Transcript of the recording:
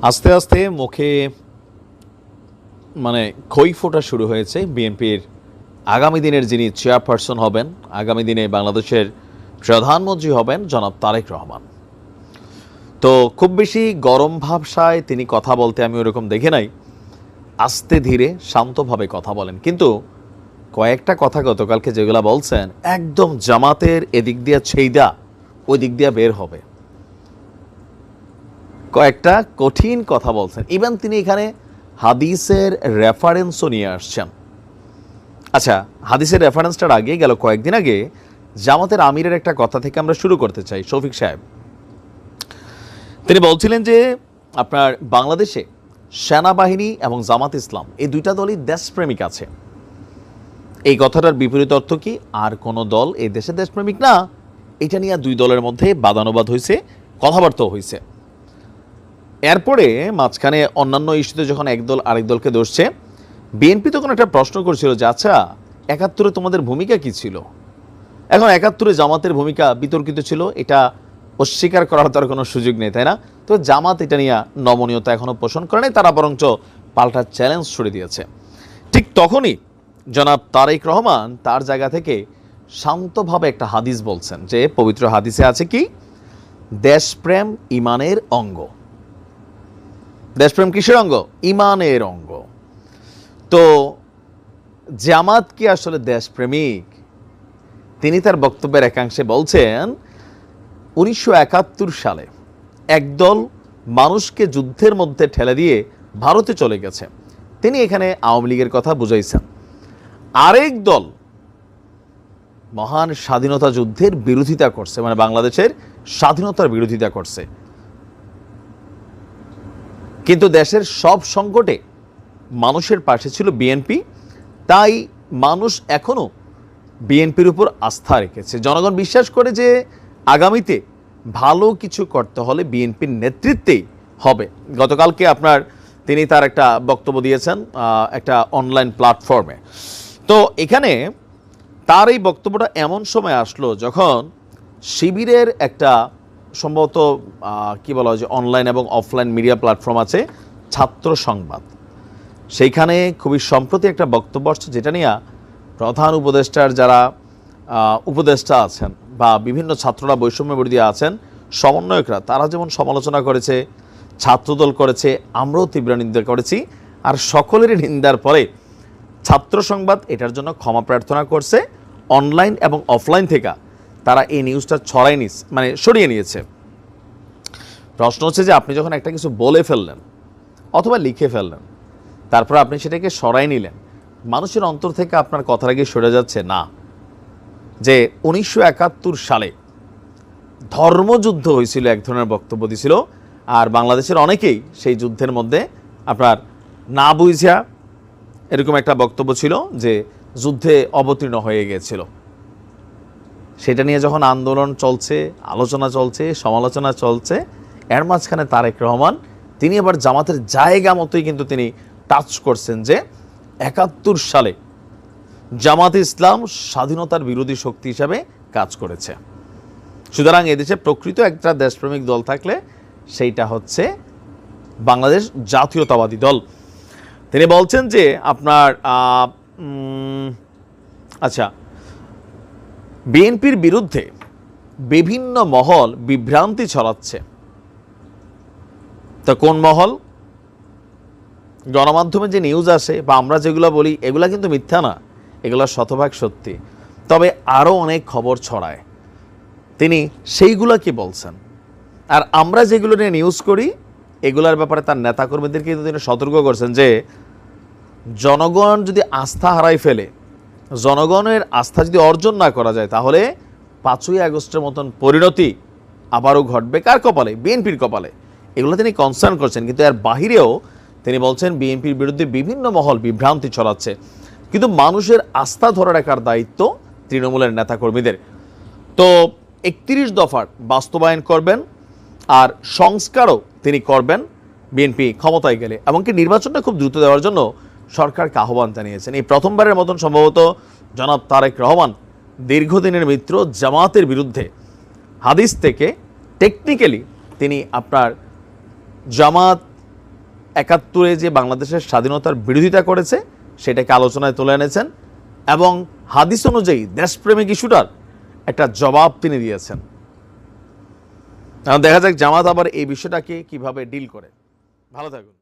আস্তে আস্তে মুখে খই ফোটা শুরু হয়েছে বিএনপির আগামী দিনের যিনি চেয়ারপারসন হবেন, আগামী দিনে বাংলাদেশের প্রধানমন্ত্রী হবেন জনাব তারেক রহমান। তো খুব বেশি গরম ভাবসায় তিনি কথা বলতে আমি ওরকম দেখে নাই। আস্তে ধীরে শান্তভাবে কথা বলেন, কিন্তু কয়েকটা কথা গতকালকে যেগুলো বলছেন একদম জামাতের এদিক দিয়ে ছেইদা ওই দিক দিয়ে বের হবে। কয়েকটা কঠিন কথা বলছেন, ইভেন তিনি এখানে হাদিসের রেফারেন্সও নিয়ে আসছেন। আচ্ছা, হাদিসের রেফারেন্সটার আগে গেল কয়েকদিন আগে জামাতের আমিরের একটা কথা থেকে আমরা শুরু করতে চাই। শফিক সাহেব তিনি বলছিলেন যে আপনার বাংলাদেশে সেনাবাহিনী এবং জামাত ইসলাম এই দুইটা দলই দেশপ্রেমিক আছে। এই কথাটার বিপরীত অর্থ কি? আর কোনো দল এই দেশে দেশপ্রেমিক না। এটা নিয়ে দুই দলের মধ্যে বাদানুবাদ হয়েছে, কথাবার্তাও হয়েছে। এরপরে মাঝখানে অন্যান্য ইস্যুতে যখন একদল আরেক দলকে দোষছে, বিএনপি তখন একটা প্রশ্ন করছিল যে আচ্ছা ৭১-এ তোমাদের ভূমিকা কি ছিল? এখন ৭১-এ জামাতের ভূমিকা বিতর্কিত ছিল, এটা অস্বীকার করার তার কোনো সুযোগ নেই, তাই না? তো জামাত এটা নিয়ে নমনীয়তা এখনও পোষণ করে নাই, তারা বরঞ্চ পাল্টা চ্যালেঞ্জ ছুড়ে দিয়েছে। ঠিক তখনই জনাব তারেক রহমান তার জায়গা থেকে শান্তভাবে একটা হাদিস বলছেন যে পবিত্র হাদিসে আছে কি, দেশপ্রেম ইমানের অঙ্গ। দেশপ্রেম কিসের অঙ্গ? ইমানের অঙ্গ। তো জামাত কি আসলে দেশপ্রেমিক? তিনি তার বক্তব্যের একাংশে বলছেন ১৯৭১ সালে একদল মানুষকে যুদ্ধের মধ্যে ঠেলে দিয়ে ভারতে চলে গেছে, তিনি এখানে আওয়ামী লীগের কথা বুঝাইছেন। আরেক দল মহান স্বাধীনতা যুদ্ধের বিরোধিতা করছে, বাংলাদেশের স্বাধীনতার বিরোধিতা করছে, কিন্তু দেশের সব সংকটে মানুষের পাশে ছিল বিএনপি। তাই মানুষ এখনও বিএনপির উপর আস্থা রেখেছে। জনগণ বিশ্বাস করে যে আগামীতে ভালো কিছু করতে হলে বিএনপির নেতৃত্বেই হবে। গতকালকে তিনি তার একটা বক্তব্য দিয়েছেন একটা অনলাইন প্ল্যাটফর্মে। তো এখানে তার এই বক্তব্যটা এমন সময় আসলো যখন শিবিরের একটা সম্ভবত কি বলা হয় যে অনলাইন এবং অফলাইন মিডিয়া প্ল্যাটফর্ম আছে ছাত্র সংবাদ, সেইখানে খুবই সম্প্রতি একটা বক্তব্য আসছে যেটা নিয়ে প্রধান উপদেষ্টার যারা উপদেষ্টা আছেন বা বিভিন্ন ছাত্ররা বৈষম্য বিরোধী আছেন সমন্বয়করা, তারা যেমন সমালোচনা করেছে, ছাত্রদল করেছে, আমরাও তীব্র নিন্দা করেছি। আর সকলেরই নিন্দার পরে ছাত্র সংবাদ এটার জন্য ক্ষমা প্রার্থনা করছে। অনলাইন এবং অফলাইন থেকে তারা এই নিউজটা সরিয়ে নিয়েছে। প্রশ্ন হচ্ছে যে আপনি যখন একটা কিছু বলে ফেললেন অথবা লিখে ফেললেন, তারপর আপনি সেটাকে সরাই নিলেন, মানুষের অন্তর থেকে আপনার কথার আগে সরে যাচ্ছে না যে ১৯৭১ সালে ধর্মযুদ্ধ হয়েছিল, এক ধরনের বক্তব্য দিছিল। আর বাংলাদেশের অনেকেই সেই যুদ্ধের মধ্যে না বুঝা এরকম একটা বক্তব্য ছিল যে যুদ্ধে অবতীর্ণ হয়ে গিয়েছিল। সেটা নিয়ে যখন আন্দোলন চলছে, আলোচনা চলছে, সমালোচনা চলছে, এর মাঝখানে তারেক রহমান তিনি আবার জামাতের জায়গা মতোই কিন্তু তিনি টাচ করছেন যে ৭১ সালে জামাত ইসলাম স্বাধীনতার বিরোধী শক্তি হিসাবে কাজ করেছে। সুতরাং এদেশে প্রকৃত একটা দেশপ্রেমিক দল থাকলে সেইটা হচ্ছে বাংলাদেশ জাতীয়তাবাদী দল। তিনি বলছেন যে বিএনপির বিরুদ্ধে বিভিন্ন মহল বিভ্রান্তি ছড়াচ্ছে। তো কোন মহল? গণমাধ্যমে যে নিউজ আসে বা আমরা যেগুলো বলি এগুলা কিন্তু মিথ্যা না, এগুলো শতভাগ সত্যি, তবে আরও অনেক খবর ছড়ায়। তিনি সেইগুলা কি বলছেন, আর আমরা যেগুলো নিয়ে নিউজ করি এগুলার ব্যাপারে তার নেতাকর্মীদেরকে কিন্তু তিনি সতর্ক করছেন যে জনগণ যদি আস্থা হারাই ফেলে, জনগণের আস্থা যদি অর্জন না করা যায়, তাহলে ৫ই আগস্টের মতন পরিণতি আবারও ঘটবে। কার কপালে? বিএনপির কপালে। এগুলো তিনি কনসার্ন করছেন, কিন্তু এর বাহিরেও তিনি বলছেন বিএনপির বিরুদ্ধে বিভিন্ন মহল বিভ্রান্তি ছড়াচ্ছে, কিন্তু মানুষের আস্থা ধরে রাখার দায়িত্ব তৃণমূলের নেতাকর্মীদের। তো ৩১ দফার বাস্তবায়ন করবেন আর সংস্কারও তিনি করবেন বিএনপি ক্ষমতায় গেলে, এমনকি নির্বাচনটা খুব দ্রুত দেওয়ার জন্য সরকারকে আহ্বান জানিয়েছেন। এই প্রথমবারের মতন সম্ভবত জনাব তারেক রহমান দীর্ঘদিনের মিত্র জামাতের বিরুদ্ধে হাদিস থেকে টেকনিক্যালি তিনি জামাত একাত্তরে যে বাংলাদেশের স্বাধীনতার বিরোধিতা করেছে সেটাকে আলোচনায় তুলে এনেছেন এবং হাদিস অনুযায়ী দেশপ্রেমিক ইস্যুটার একটা জবাব তিনি দিয়েছেন। এখন দেখা যাক জামাত আবার এই বিষয়টাকে কিভাবে ডিল করে। ভালো থাকুন।